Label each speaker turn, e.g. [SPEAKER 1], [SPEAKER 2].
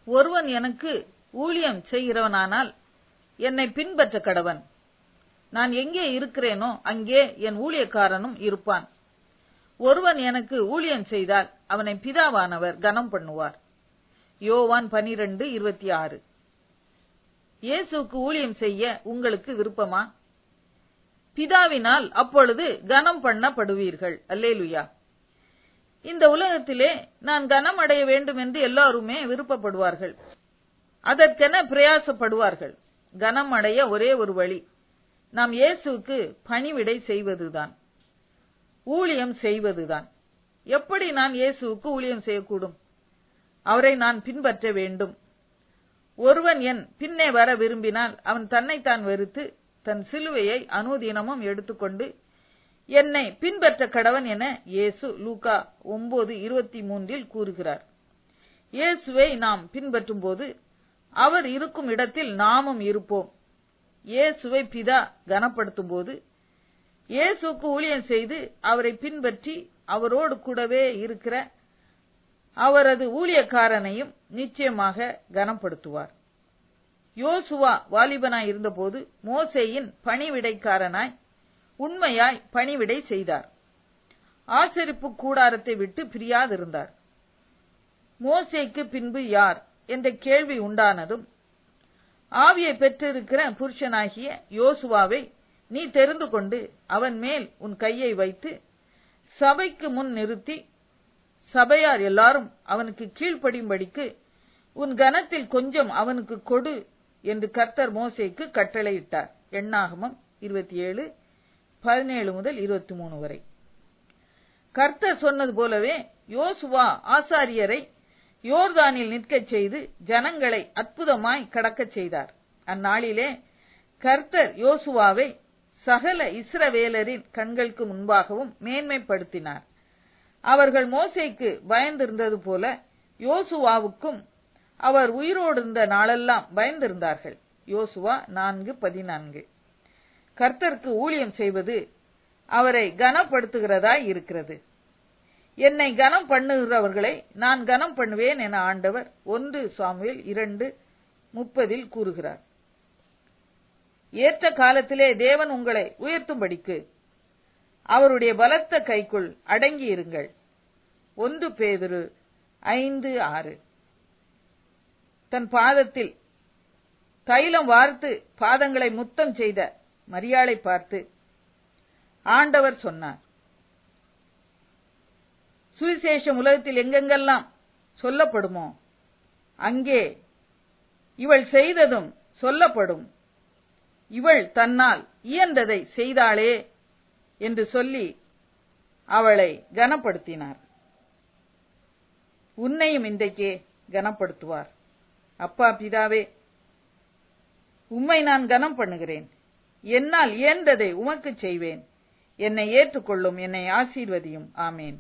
[SPEAKER 1] ஒருவன் எனக்கு ஊழியம் செய்கிறவனானால் என்னை பின்பற்ற கடவன். நான் எங்கே இருக்கிறேனோ அங்கே என் ஊழியக்காரனும் இருப்பான். ஒருவன் எனக்கு ஊழியம் செய்தால் அவனை பிதாவானவர் கனம் பண்ணுவார். யோவான் 12:26. இயேசுவுக்கு ஊழியம் செய்ய உங்களுக்கு விருப்பமா? பிதாவினால் அப்பொழுது கனம் பண்ணப்படுவீர்கள். அல்லேலூயா. இந்த உலகத்திலே நான் கனம் அடைய வேண்டும் என்று எல்லாருமே விருப்பப்படுவார்கள். அதற்கென பிரயாசப்படுவார்கள். கனம் அடைய ஒரே ஒரு வழி, நாம் இயேசுவுக்கு பணிவிடை செய்வதுதான், ஊழியம் செய்வதுதான். எப்படி நான் இயேசுவுக்கு ஊழியம் செய்யக்கூடும்? அவரை நான் பின்பற்ற வேண்டும். ஒருவன் என் பின்னே வர விரும்பினால் அவன் தன்னைத்தான் வெறுத்து தன் சிலுவையை அனுதினமும் எடுத்துக்கொண்டு என்னை பின்பற்ற கடவன் என இயேசு லூக்கா 9:23 கூறுகிறார். இயேசுவை நாம் பின்பற்றும் போது அவர் இருக்கும் இடத்தில் நாமும் இருப்போம். இயேசுவை பிதா கனப்படுத்தும் போது இயேசுவுக்கு ஊழியம் செய்து அவரை பின்பற்றி அவரோடு கூடவே இருக்கிற அவரது ஊழியக்காரனையும் நிச்சயமாக கனப்படுத்துவார். யோசுவா வாலிபனாய் இருந்தபோது மோசேயின் பணிவிடைக்காரனாய் உண்மையாய் பணிவிடை செய்தார். ஆசரிப்பு கூடாரத்தை விட்டு பிரியாதிருந்தார். மோசேக்கு பின்பு யார் என்ற கேள்வி உண்டானதும் ஆவியை பெற்றிருக்கிற புருஷனாகிய யோசுவாவை நீ தெரிந்து கொண்டு அவன் மேல் உன் கையை வைத்து சபைக்கு முன் நிறுத்தி சபையார் எல்லாரும் அவனுக்கு கீழ்ப்படியும்படிக்கு உன் கனத்தில் கொஞ்சம் அவனுக்கு கொடு என்று கர்த்தர் மோசேக்கு கட்டளையிட்டார். எண்ணாகமம் 27:17-23 வரை. கர்த்தர் சொன்னது போலவே யோசுவா ஆசாரியரை யோர்தானில் நிற்கச் செய்து ஜனங்களை அற்புதமாய் கடக்கச் செய்தார். அந்நாளிலே கர்த்தர் யோசுவாவை சகல இஸ்ரவேலரின் கண்களுக்கு முன்பாகவும் மேன்மைப்படுத்தினார். அவர்கள் மோசேக்கு பயந்திருந்தது போல யோசுவாவுக்கும் அவர் உயிரோடு இருந்த நாளெல்லாம் பயந்திருந்தார்கள். யோசுவா 4:14. கர்த்தருக்கு ஊழியம் செய்வது அவரை கனப்படுத்துகிறதாய் இருக்கிறது. என்னை கனம் பண்ணுகிறவர்களை நான் கனம் பண்ணுவேன் என ஆண்டவர் 1 சாமுவேல் 2:30 கூறுகிறார். ஏற்ற காலத்திலே தேவன் உங்களை உயர்த்தும்படிக்கு அவருடைய பலத்த கைக்குள் அடங்கி இருங்கள். 1 பேதுரு 5:6. தன் பாதத்தில் தைலம் வார்த்து பாதங்களை முத்தம் செய்த மரியாளை பார்த்து ஆண்டவர் சொன்னார், சுவிசேஷம் உலகத்தில் எங்கெங்கெல்லாம் சொல்லப்படுமோ அங்கே இவள் செய்ததும் சொல்லப்படும். இவள் தன்னால் இயன்றதை செய்தாளே என்று சொல்லி அவளை கனப்படுத்தினார். உன்னையும் இன்றைக்கே கனப்படுத்துவார். அப்பா பிதாவே, உம்மை நான் கனம் பண்ணுகிறேன். என்னால் இயன்றதை உமக்கு செய்வேன். என்னை ஏற்றுக்கொள்ளும், என்னை ஆசீர்வதியும். ஆமேன்.